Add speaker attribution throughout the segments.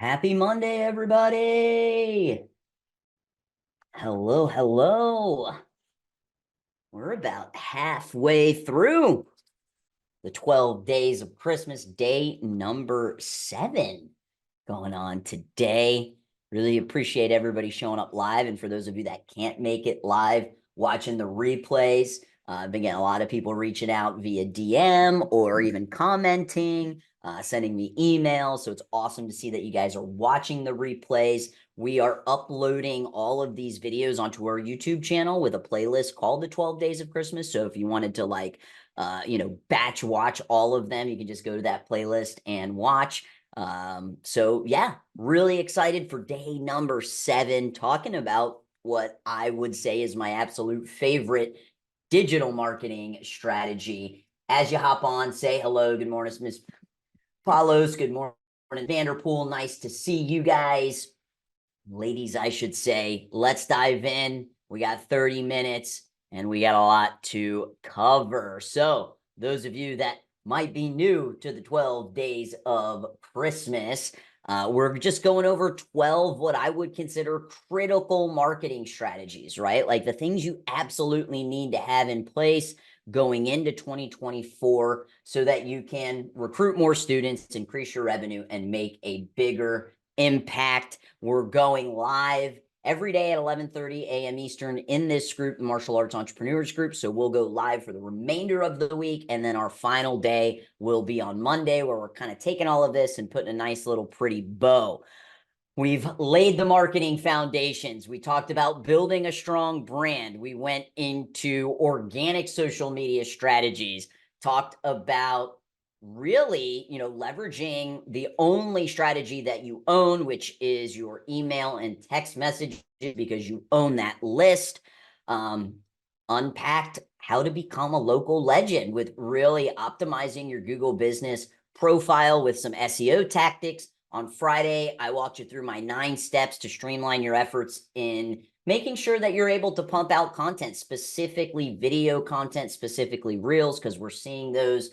Speaker 1: Happy Monday, everybody. Hello, hello. We're about halfway through the 12 days of Christmas, day number 7 going on today. Really appreciate everybody showing up live. And for those of you that can't make it live, watching the replays, I've been getting a lot of people reaching out via DM or even commenting, sending me emails. So it's awesome to see that you guys are watching the replays. We are uploading all of these videos onto our YouTube channel with a playlist called the 12 Days of Christmas. So if you wanted to batch watch all of them, you can just go to that playlist and watch. So yeah, really excited for day number 7, talking about what I would say is my absolute favorite digital marketing strategy. As you hop on, say hello. Good morning, Miss Paulos. Good morning, Vanderpool. Nice to see you guys. Ladies, I should say. Let's dive in. We got 30 minutes and we got a lot to cover. So those of you that might be new to the 12 days of Christmas, we're just going over 12 what I would consider critical marketing strategies, right? Like the things you absolutely need to have in place going into 2024 so that you can recruit more students, increase your revenue, and make a bigger impact. We're going live every day at 11:30 a.m. Eastern in this group, the Martial Arts Entrepreneurs Group. So we'll go live for the remainder of the week. And then our final day will be on Monday, where we're kind of taking all of this and putting a nice little pretty bow. We've laid the marketing foundations. We talked about building a strong brand. We went into organic social media strategies, talked about really, leveraging the only strategy that you own, which is your email and text messages, because you own that list. Unpacked how to become a local legend with really optimizing your Google business profile with some SEO tactics. On Friday, I walked you through my 9 steps to streamline your efforts in making sure that you're able to pump out content, specifically video content, specifically reels, because we're seeing those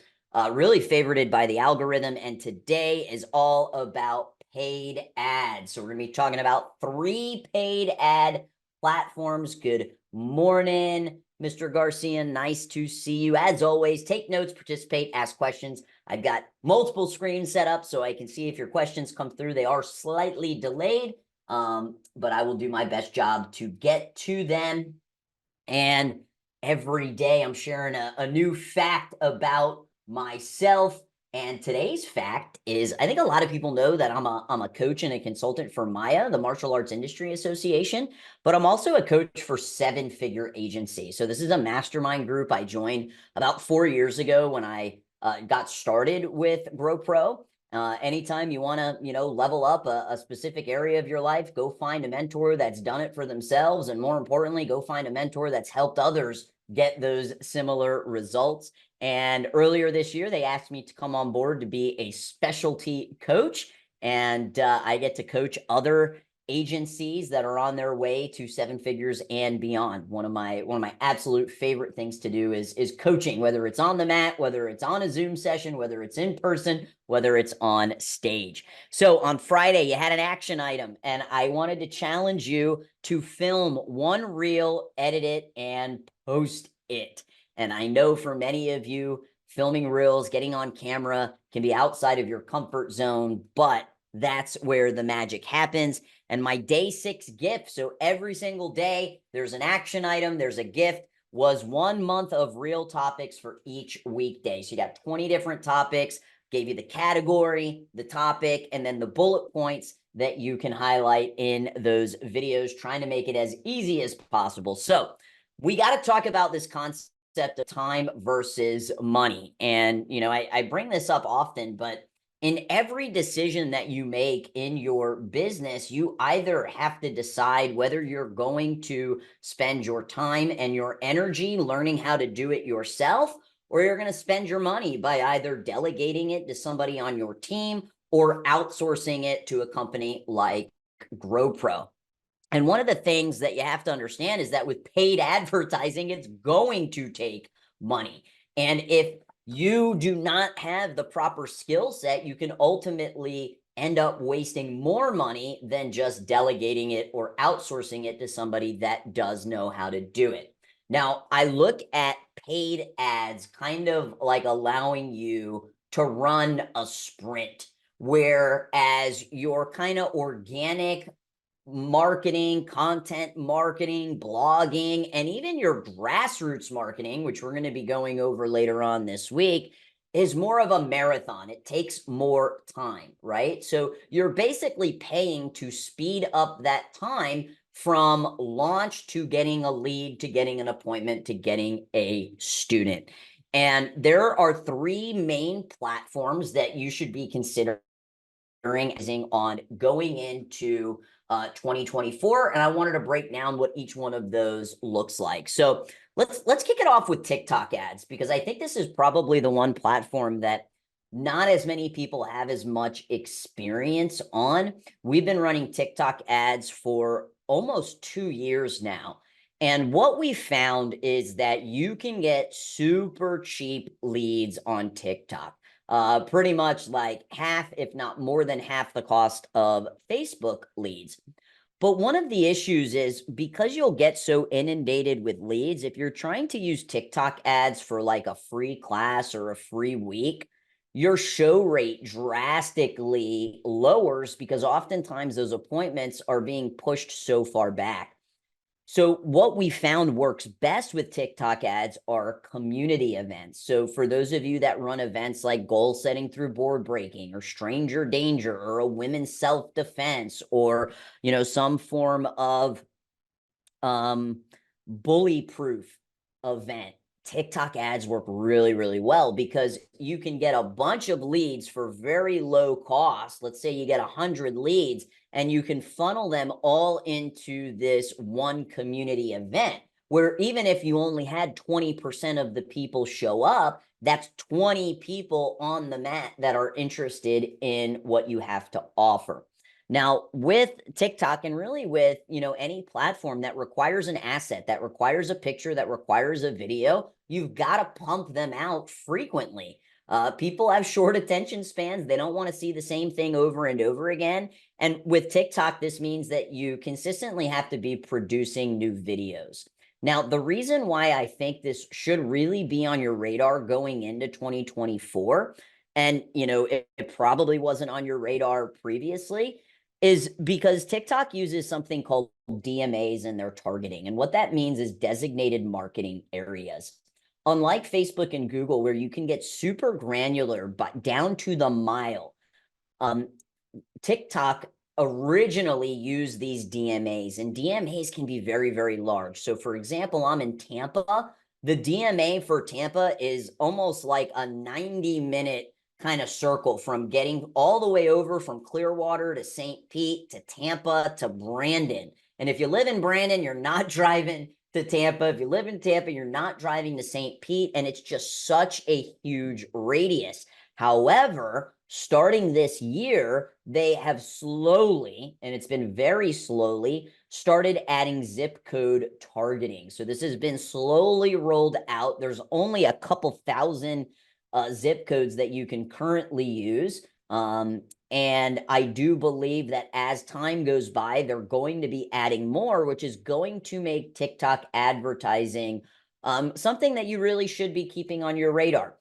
Speaker 1: really favorited by the algorithm. And today is all about paid ads. So we're going to be talking about 3 paid ad platforms. Good morning, Mr. Garcia. Nice to see you. As always, take notes, participate, ask questions. I've got multiple screens set up so I can see if your questions come through. They are slightly delayed, but I will do my best job to get to them. And every day I'm sharing a new fact about myself. And today's fact is, I think a lot of people know that I'm a coach and a consultant for MIA, the Martial Arts Industry Association, but I'm also a coach for 7-figure agency. So this is a mastermind group I joined about 4 years ago when I got started with GrowPro. Anytime you want to, level up a specific area of your life, go find a mentor that's done it for themselves. And more importantly, go find a mentor that's helped others get those similar results. And earlier this year, they asked me to come on board to be a specialty coach. And I get to coach other agencies that are on their way to 7 figures and beyond. One of my absolute favorite things to do is coaching, whether it's on the mat, whether it's on a Zoom session, whether it's in person, whether it's on stage. So on Friday, you had an action item, and I wanted to challenge you to film 1 reel, edit it, and post it. And I know for many of you, filming reels, getting on camera can be outside of your comfort zone, but that's where the magic happens. And my day 6 gift, so every single day there's an action item, there's a gift, was 1 month of reel topics for each weekday. So you got 20 different topics, gave you the category, the topic, and then the bullet points that you can highlight in those videos, trying to make it as easy as possible. So we got to talk about this concept of time versus money. And, I bring this up often, but in every decision that you make in your business, you either have to decide whether you're going to spend your time and your energy learning how to do it yourself, or you're going to spend your money by either delegating it to somebody on your team or outsourcing it to a company like GrowPro. And one of the things that you have to understand is that with paid advertising, it's going to take money. And if you do not have the proper skill set, you can ultimately end up wasting more money than just delegating it or outsourcing it to somebody that does know how to do it. Now, I look at paid ads kind of like allowing you to run a sprint, whereas your kind of organic marketing, content marketing, blogging, and even your grassroots marketing, which we're going to be going over later on this week, is more of a marathon. It takes more time, right? So you're basically paying to speed up that time from launch to getting a lead, to getting an appointment, to getting a student. And there are three main platforms that you should be considering on going into 2024, and I wanted to break down what each one of those looks like. So let's kick it off with TikTok ads, because I think this is probably the one platform that not as many people have as much experience on. We've been running TikTok ads for almost 2 years now. And what we found is that you can get super cheap leads on TikTok. Pretty much like half, if not more than half the cost of Facebook leads. But one of the issues is, because you'll get so inundated with leads, if you're trying to use TikTok ads for like a free class or a free week, your show rate drastically lowers, because oftentimes those appointments are being pushed so far back. So what we found works best with TikTok ads are community events. So for those of you that run events like goal setting through board breaking, or stranger danger, or a women's self-defense, or some form of bully proof event, TikTok ads work really, really well, because you can get a bunch of leads for very low cost. Let's say you get 100 leads, and you can funnel them all into this one community event, where even if you only had 20% of the people show up, that's 20 people on the mat that are interested in what you have to offer. Now, with TikTok, and really with any platform that requires an asset, that requires a picture, that requires a video, you've got to pump them out frequently. People have short attention spans. They don't want to see the same thing over and over again. And with TikTok, this means that you consistently have to be producing new videos. Now, the reason why I think this should really be on your radar going into 2024, and it probably wasn't on your radar previously, is because TikTok uses something called DMAs in their targeting. And what that means is designated marketing areas. Unlike Facebook and Google, where you can get super granular, but down to the mile, TikTok originally used these DMAs, and DMAs can be very, very large. So for example, I'm in Tampa. The DMA for Tampa is almost like a 90-minute kind of circle, from getting all the way over from Clearwater to St. Pete to Tampa to Brandon. And if you live in Brandon, you're not driving to Tampa. If you live in Tampa, you're not driving to St. Pete. And it's just such a huge radius. However, starting this year, they have slowly, and it's been very slowly, started adding zip code targeting. So this has been slowly rolled out. There's only a couple thousand zip codes that you can currently use. And I do believe that as time goes by, they're going to be adding more, which is going to make TikTok advertising something that you really should be keeping on your radar.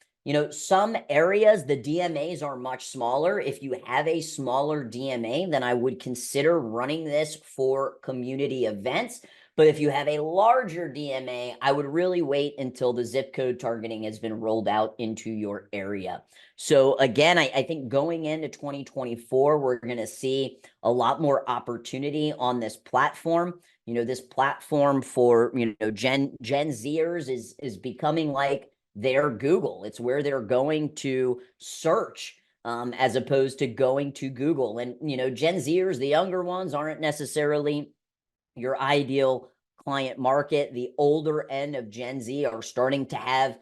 Speaker 1: Some areas, the DMAs are much smaller. If you have a smaller DMA, then I would consider running this for community events. But if you have a larger DMA, I would really wait until the zip code targeting has been rolled out into your area. So again, I think going into 2024, we're going to see a lot more opportunity on this platform. This platform for, Gen Zers is becoming like their Google. It's where they're going to search as opposed to going to Google. And, Gen Zers, the younger ones, aren't necessarily your ideal client market. The older end of Gen Z are starting to have,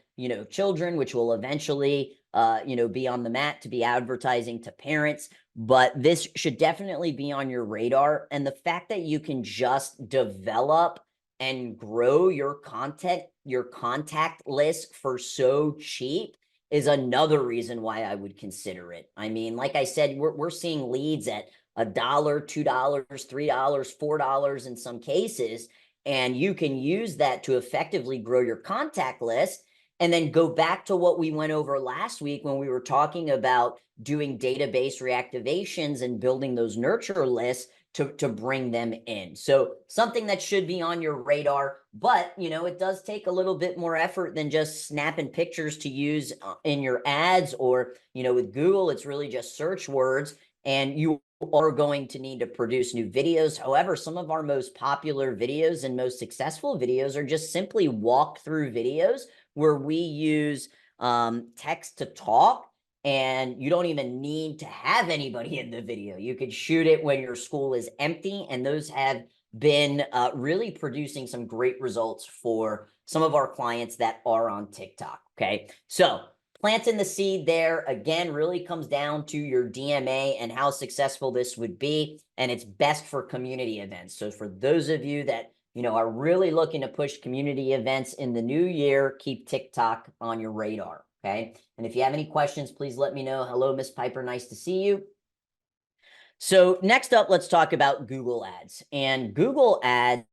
Speaker 1: children, which will eventually, be on the mat to be advertising to parents. But this should definitely be on your radar. And the fact that you can just develop and grow your contact list for so cheap is another reason why I would consider it. I mean, like I said, we're seeing leads at $1, $2, $3, $4 in some cases, and you can use that to effectively grow your contact list. And then go back to what we went over last week when we were talking about doing database reactivations and building those nurture lists to bring them in. So something that should be on your radar, but it does take a little bit more effort than just snapping pictures to use in your ads, or with Google, it's really just search words, and you are going to need to produce new videos. However, some of our most popular videos and most successful videos are just simply walkthrough videos where we use text to talk, and you don't even need to have anybody in the video. You could shoot it when your school is empty, and those have been really producing some great results for some of our clients that are on TikTok. Okay, so planting the seed there, again, really comes down to your DMA and how successful this would be, and it's best for community events. So for those of you that are really looking to push community events in the new year, keep TikTok on your radar, okay? And if you have any questions, please let me know. Hello, Miss Piper, nice to see you. So next up, let's talk about Google Ads. And Google Ads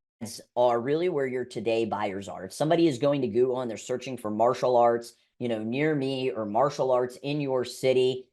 Speaker 1: are really where your today buyers are. If somebody is going to Google and they're searching for martial arts, near me, or martial arts in your city,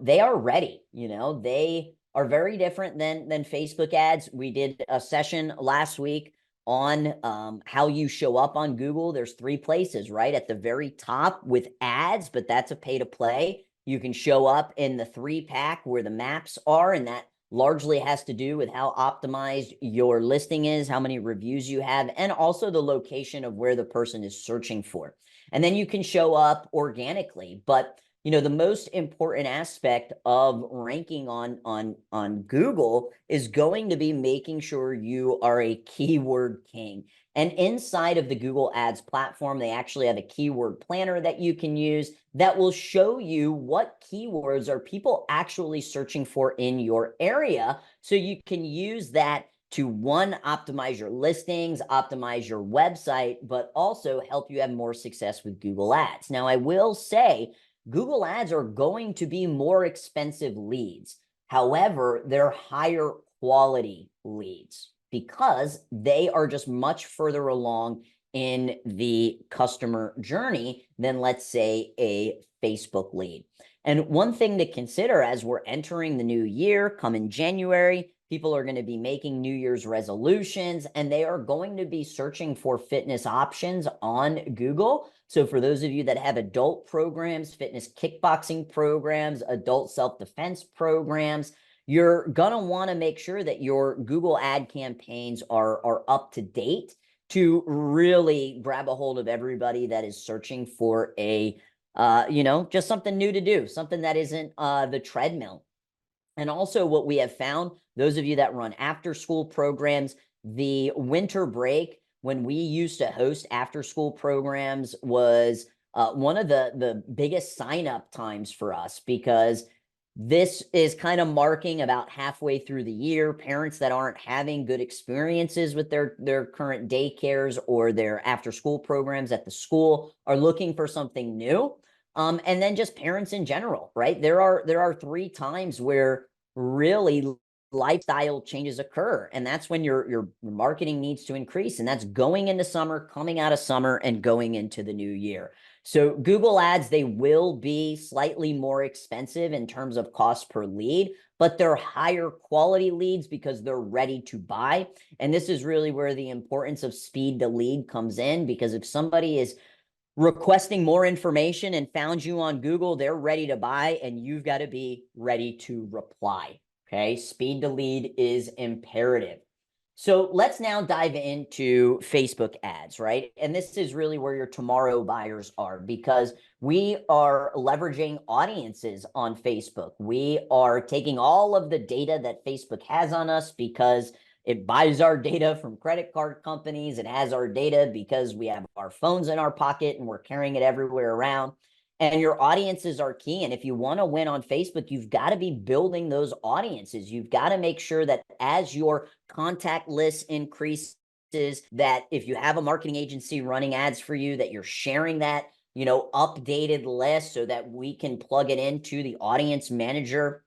Speaker 1: they are ready. They are very different than Facebook ads. We did a session last week on how you show up on Google. There's 3 places, right? At the very top with ads, but that's a pay to play. You can show up in the 3-pack where the maps are, and that largely has to do with how optimized your listing is, how many reviews you have, and also the location of where the person is searching for. And then you can show up organically. But the most important aspect of ranking on Google is going to be making sure you are a keyword king. And inside of the Google Ads platform, they actually have a keyword planner that you can use that will show you what keywords are people actually searching for in your area. So you can use that to, one, optimize your listings, optimize your website, but also help you have more success with Google Ads. Now, I will say Google Ads are going to be more expensive leads. However, they're higher quality leads because they are just much further along in the customer journey than, let's say, a Facebook lead. And one thing to consider as we're entering the new year, come in January, people are going to be making New Year's resolutions, and they are going to be searching for fitness options on Google. So for those of you that have adult programs, fitness kickboxing programs, adult self-defense programs, you're going to want to make sure that your Google ad campaigns are up to date to really grab a hold of everybody that is searching for a, just something new to do, something that isn't the treadmill. And also what we have found, those of you that run after school programs, the winter break, when we used to host after school programs, was one of the biggest sign up times for us, because this is kind of marking about halfway through the year. Parents that aren't having good experiences with their current daycares or their after school programs at the school are looking for something new. And then just parents in general, right? There are 3 times where really lifestyle changes occur, and that's when your marketing needs to increase, and that's going into summer, coming out of summer, and going into the new year. So Google Ads, they will be slightly more expensive in terms of cost per lead, but they're higher quality leads because they're ready to buy. And this is really where the importance of speed to lead comes in, because if somebody is requesting more information and found you on Google, they're ready to buy, and you've got to be ready to reply. Okay, speed to lead is imperative. So let's now dive into Facebook ads, right? And this is really where your tomorrow buyers are, because we are leveraging audiences on Facebook. We are taking all of the data that Facebook has on us, because it buys our data from credit card companies. It has our data because we have our phones in our pocket and we're carrying it everywhere around. And your audiences are key. And if you want to win on Facebook, you've got to be building those audiences. You've got to make sure that as your contact list increases, that if you have a marketing agency running ads for you, that you're sharing that updated list so that we can plug it into the audience manager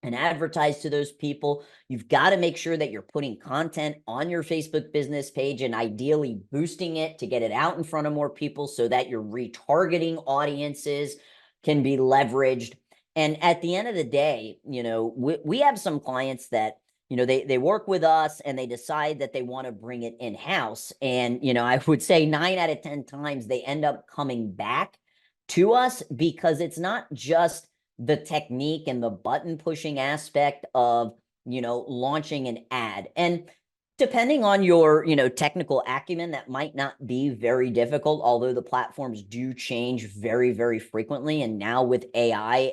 Speaker 1: and advertise to those people. You've got to make sure that you're putting content on your Facebook business page and ideally boosting it to get it out in front of more people so that your retargeting audiences can be leveraged. And at the end of the day, we have some clients that, they work with us and they decide that they want to bring it in-house. And, I would say 9 out of 10 times they end up coming back to us because it's not just the technique and the button pushing aspect of, launching an ad. And depending on your, technical acumen, that might not be very difficult, although the platforms do change very, very frequently. And now with AI,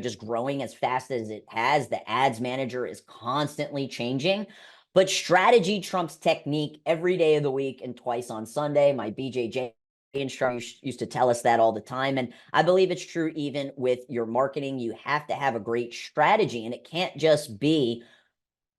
Speaker 1: just growing as fast as it has, the ads manager is constantly changing. But strategy trumps technique every day of the week and twice on Sunday. My BJJ instructor used to tell us that all the time. And I believe it's true even with your marketing. You have to have a great strategy, and it can't just be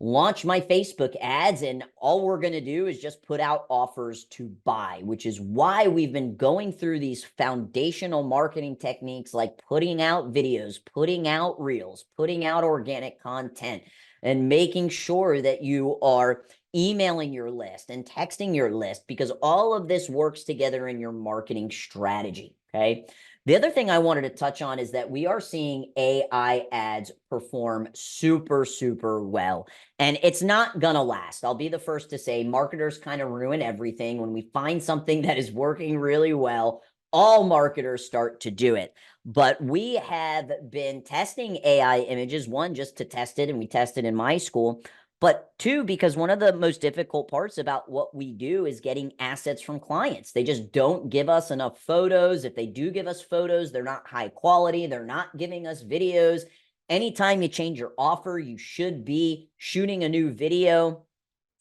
Speaker 1: launch my Facebook ads and all we're going to do is just put out offers to buy, which is why we've been going through these foundational marketing techniques like putting out videos, putting out reels, putting out organic content, and making sure that you are emailing your list and texting your list, because all of this works together in your marketing strategy. Okay. The other thing I wanted to touch on is that we are seeing AI ads perform super, super well. And it's not going to last. I'll be the first to say marketers kind of ruin everything. When we find something that is working really well, all marketers start to do it. But we have been testing AI images, one, just to test it, and we tested in my school. But two, because one of the most difficult parts about what we do is getting assets from clients. They just don't give us enough photos. If they do give us photos, they're not high quality. They're not giving us videos. Anytime you change your offer, you should be shooting a new video.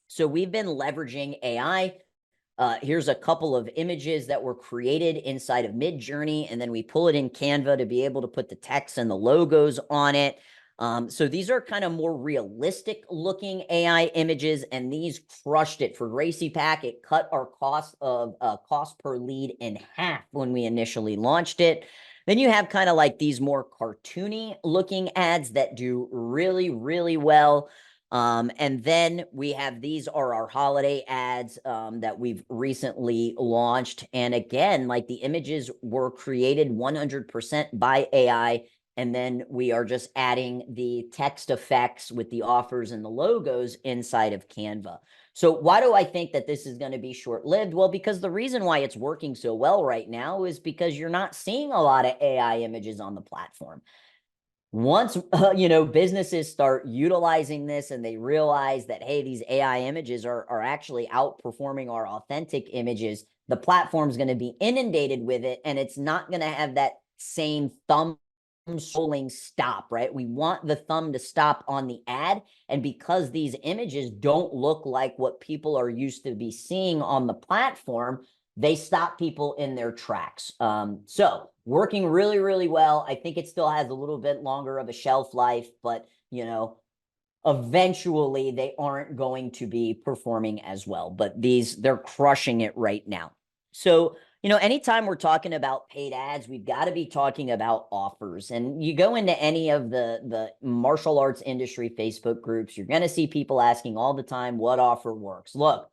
Speaker 1: So we've been leveraging AI. Here's a couple of images that were created inside of Midjourney, and then we pull it in Canva to be able to put the text and the logos on it. So these are kind of more realistic looking AI images, and these crushed it for Gracie Pack. It cut our cost per lead in half when we initially launched it. Then you have kind of like these more cartoony looking ads that do really, really well. And then we have, these are our holiday ads that we've recently launched. And again, like the images were created 100% by AI. And then we are just adding the text effects with the offers and the logos inside of Canva. So why do I think that this is going to be short-lived? Well, because the reason why it's working so well right now is because you're not seeing a lot of AI images on the platform. Once, businesses start utilizing this and they realize that, hey, these AI images are actually outperforming our authentic images, the platform's going to be inundated with it, and it's not going to have that same thumb scrolling stop, right? We want the thumb to stop on the ad. And because these images don't look like what people are used to be seeing on the platform, they stop people in their tracks. So working really, really well. I think it still has a little bit longer of a shelf life, but eventually they aren't going to be performing as well. But they're crushing it right now. So anytime we're talking about paid ads, we've got to be talking about offers. And you go into any of the martial arts industry Facebook groups, you're going to see people asking all the time, what offer works? Look,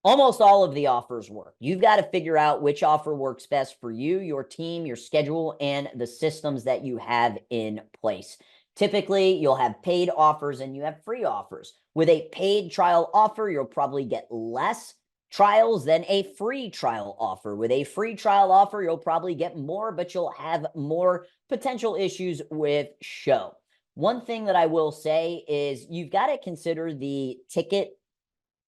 Speaker 1: almost all of the offers work. You've got to figure out which offer works best for you, your team, your schedule, and the systems that you have in place. Typically, you'll have paid offers and you have free offers. With a paid trial offer, you'll probably get less trials than a free trial offer. With a free trial offer, you'll probably get more, but you'll have more potential issues with show. One thing that I will say is you've got to consider the ticket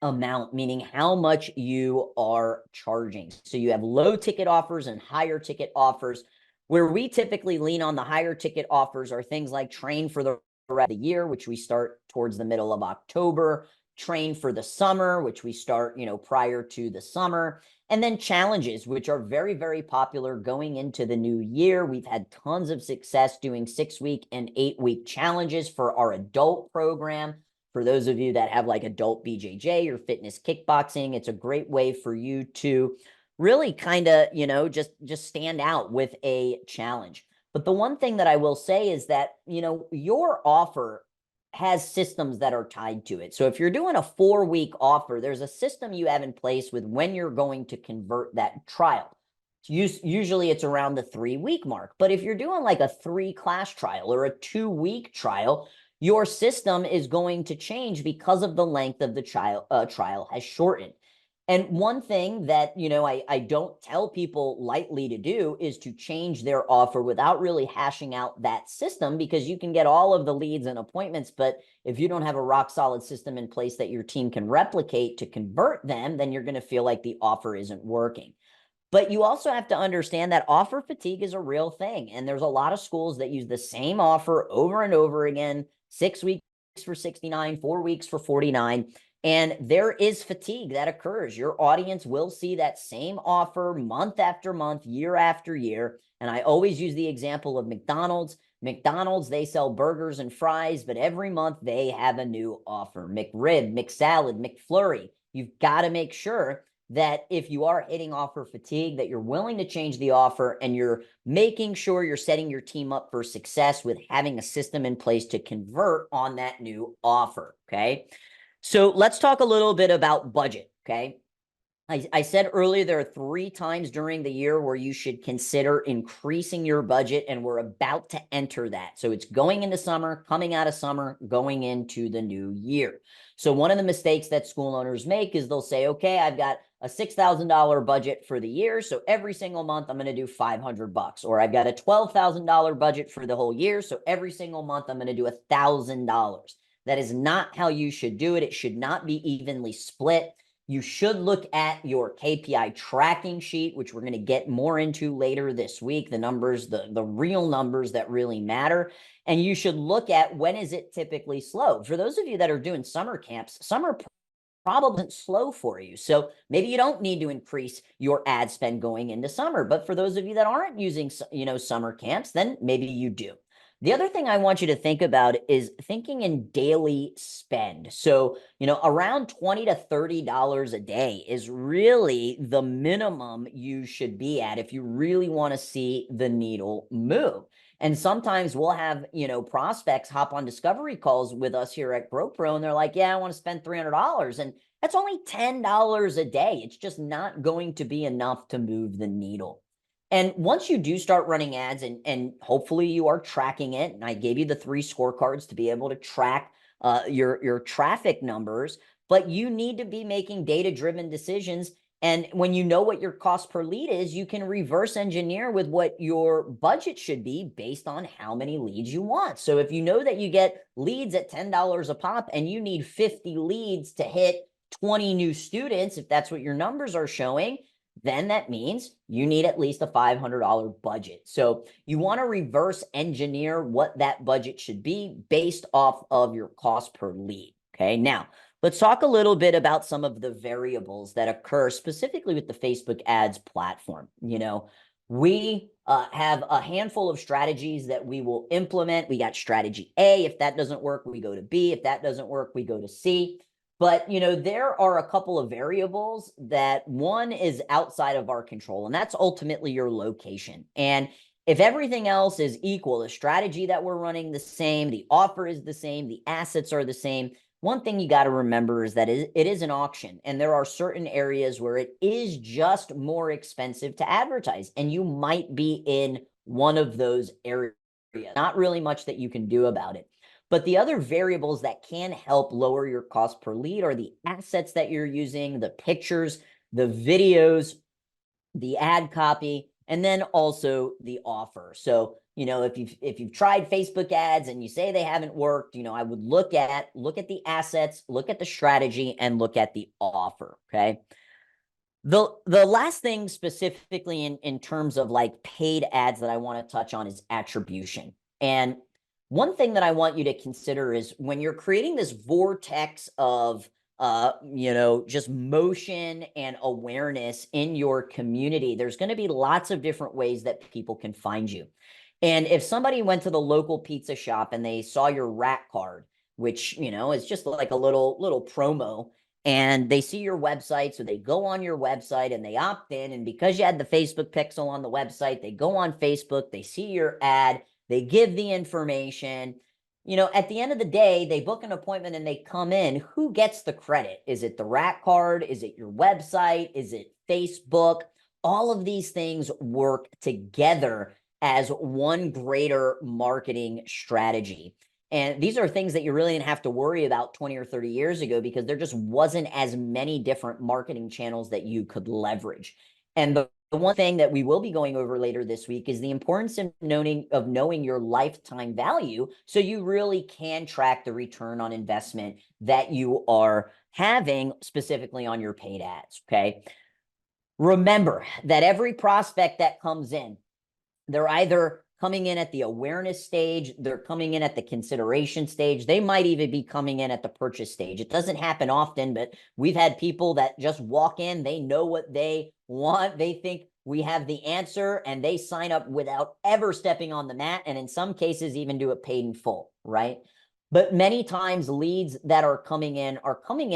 Speaker 1: amount, meaning how much you are charging. So you have low ticket offers and higher ticket offers. Where we typically lean on the higher ticket offers are things like train for the rest of the year, which we start towards the middle of October, train for the summer, which we start, prior to the summer, and then challenges, which are very, very popular going into the new year. We've had tons of success doing 6-week and 8-week challenges for our adult program. For those of you that have like adult BJJ or fitness kickboxing, it's a great way for you to really kind of, just stand out with a challenge. But the one thing that I will say is that, your offer has systems that are tied to it. So if you're doing a 4-week offer, there's a system you have in place with when you're going to convert that trial. Usually it's around the 3-week mark. But if you're doing like a 3-class trial or a 2-week trial, your system is going to change because of the length of the trial has shortened. And one thing that, I don't tell people lightly to do is to change their offer without really hashing out that system, because you can get all of the leads and appointments, but if you don't have a rock solid system in place that your team can replicate to convert them, then you're going to feel like the offer isn't working. But you also have to understand that offer fatigue is a real thing. And there's a lot of schools that use the same offer over and over again, 6 weeks for 69, 4 weeks for 49. And there is fatigue that occurs. Your audience will see that same offer month after month, year after year. And I always use the example of McDonald's. McDonald's, they sell burgers and fries, but every month they have a new offer. McRib, McSalad, McFlurry. You've got to make sure that if you are hitting offer fatigue, that you're willing to change the offer and you're making sure you're setting your team up for success with having a system in place to convert on that new offer, okay? So let's talk a little bit about budget, okay? I said earlier there are 3 times during the year where you should consider increasing your budget, and we're about to enter that. So it's going into summer, coming out of summer, going into the new year. So one of the mistakes that school owners make is they'll say, okay, I've got a $6,000 budget for the year, so every single month I'm going to do $500, or I've got a $12,000 budget for the whole year, so every single month I'm going to do $1,000. That is not how you should do it. It should not be evenly split. You should look at your KPI tracking sheet, which we're going to get more into later this week, the numbers, the real numbers that really matter. And you should look at when is it typically slow. For those of you that are doing summer camps, summer probably isn't slow for you. So maybe you don't need to increase your ad spend going into summer. But for those of you that aren't using, summer camps, then maybe you do. The other thing I want you to think about is thinking in daily spend. So, around $20 to $30 a day is really the minimum you should be at if you really want to see the needle move. And sometimes we'll have, prospects hop on discovery calls with us here at GrowPro, and they're like, yeah, I want to spend $300. And that's only $10 a day. It's just not going to be enough to move the needle. And once you do start running ads, and hopefully you are tracking it, and I gave you the 3 scorecards to be able to track your traffic numbers, but you need to be making data-driven decisions. And when you know what your cost per lead is, you can reverse engineer with what your budget should be based on how many leads you want. So if you know that you get leads at $10 a pop and you need 50 leads to hit 20 new students, if that's what your numbers are showing, then that means you need at least a $500 budget. So you want to reverse engineer what that budget should be based off of your cost per lead. Okay, now let's talk a little bit about some of the variables that occur specifically with the Facebook ads platform. We have a handful of strategies that we will implement. We got strategy A. If that doesn't work, we go to B. If that doesn't work, we go to C. But, there are a couple of variables that one is outside of our control, and that's ultimately your location. And if everything else is equal, the strategy that we're running the same, the offer is the same, the assets are the same, one thing you got to remember is that it is an auction, and there are certain areas where it is just more expensive to advertise, and you might be in one of those areas. Not really much that you can do about it. But the other variables that can help lower your cost per lead are the assets that you're using, the pictures, the videos, the ad copy, and then also the offer. So, if you've tried Facebook ads and you say they haven't worked, I would look at the assets, look at the strategy, and look at the offer. Okay. The last thing specifically in terms of like paid ads that I want to touch on is attribution. And one thing that I want you to consider is when you're creating this vortex of, just motion and awareness in your community, there's going to be lots of different ways that people can find you. And if somebody went to the local pizza shop and they saw your rat card, which, is just like a little promo, and they see your website. So they go on your website and they opt in. And because you had the Facebook pixel on the website, they go on Facebook, they see your ad, they give the information. At the end of the day, they book an appointment and they come in. Who gets the credit? Is it the rat card? Is it your website? Is it Facebook? All of these things work together as one greater marketing strategy. And these are things that you really didn't have to worry about 20 or 30 years ago because there just wasn't as many different marketing channels that you could leverage. And the one thing that we will be going over later this week is the importance of knowing your lifetime value so you really can track the return on investment that you are having specifically on your paid ads, okay? Remember that every prospect that comes in, they're either coming in at the awareness stage, they're coming in at the consideration stage, they might even be coming in at the purchase stage. It doesn't happen often, but we've had people that just walk in, they know what they want, they think we have the answer, and they sign up without ever stepping on the mat, and in some cases even do it paid in full, right? But many times leads that are coming in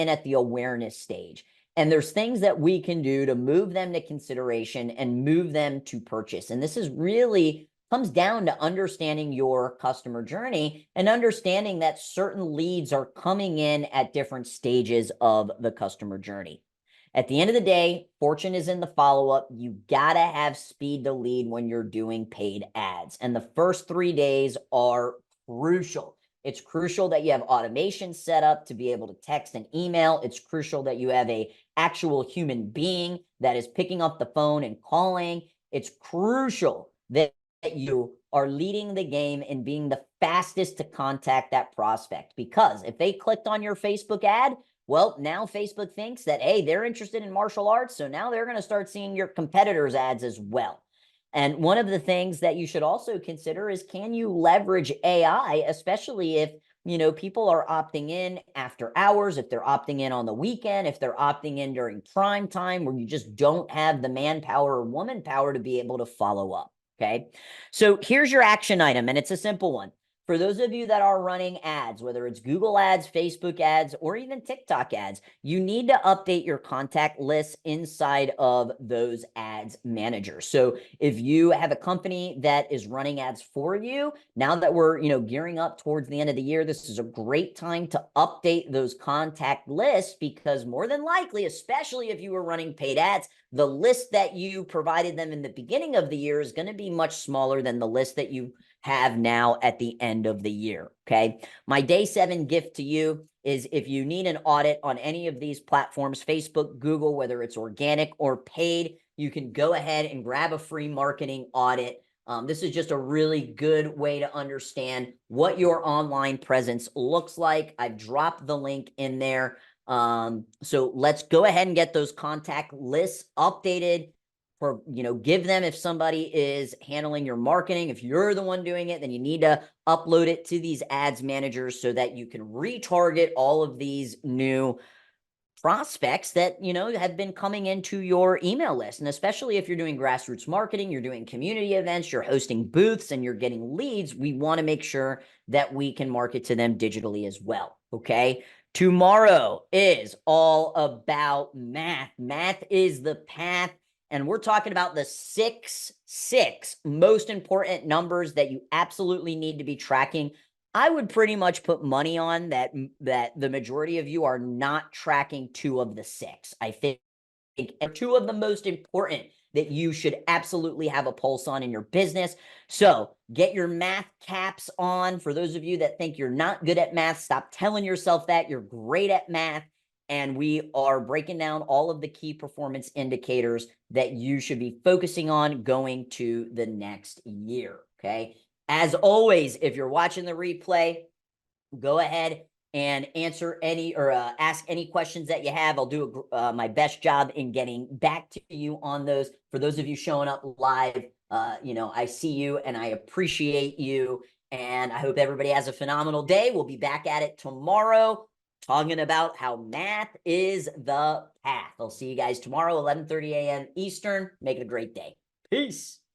Speaker 1: at the awareness stage. And there's things that we can do to move them to consideration and move them to purchase. And this is really comes down to understanding your customer journey and understanding that certain leads are coming in at different stages of the customer journey. At the end of the day, fortune is in the follow-up. You gotta have speed to lead when you're doing paid ads. And the first 3 days are crucial. It's crucial that you have automation set up to be able to text and email. It's crucial that you have a actual human being that is picking up the phone and calling. It's crucial that you are leading the game and being the fastest to contact that prospect, because if they clicked on your Facebook ad, well, now Facebook thinks that, hey, they're interested in martial arts, so now they're going to start seeing your competitors' ads as well. And one of the things that you should also consider is, can you leverage AI, especially if people are opting in after hours, if they're opting in on the weekend, if they're opting in during prime time where you just don't have the manpower or woman power to be able to follow up. Okay. So here's your action item, and it's a simple one. For those of you that are running ads, whether it's Google ads, Facebook ads, or even TikTok ads, you need to update your contact list inside of those ads managers. So if you have a company that is running ads for you, now that we're, gearing up towards the end of the year, this is a great time to update those contact lists, because more than likely, especially if you were running paid ads, the list that you provided them in the beginning of the year is going to be much smaller than the list that you have now at the end of the year, okay? My day 7 gift to you is, if you need an audit on any of these platforms, Facebook, Google, whether it's organic or paid, you can go ahead and grab a free marketing audit. This is just a really good way to understand what your online presence looks like. I've dropped the link in there. So let's go ahead and get those contact lists updated. For, give them, if somebody is handling your marketing, if you're the one doing it, then you need to upload it to these ads managers so that you can retarget all of these new prospects that, have been coming into your email list. And especially if you're doing grassroots marketing, you're doing community events, you're hosting booths, and you're getting leads, we want to make sure that we can market to them digitally as well. Okay. Tomorrow is all about math. Math is the path. And we're talking about the six most important numbers that you absolutely need to be tracking. I would pretty much put money on that the majority of you are not tracking 2 of the 6. I think 2 of the most important that you should absolutely have a pulse on in your business. So get your math caps on. For those of you that think you're not good at math, stop telling yourself that. You're great at math. And we are breaking down all of the key performance indicators that you should be focusing on going to the next year, okay? As always, if you're watching the replay, go ahead and answer any or ask any questions that you have. I'll do my best job in getting back to you on those. For those of you showing up live, I see you and I appreciate you. And I hope everybody has a phenomenal day. We'll be back at it tomorrow, talking about how math is the path. I'll see you guys tomorrow, 11:30 a.m. Eastern. Make it a great day. Peace.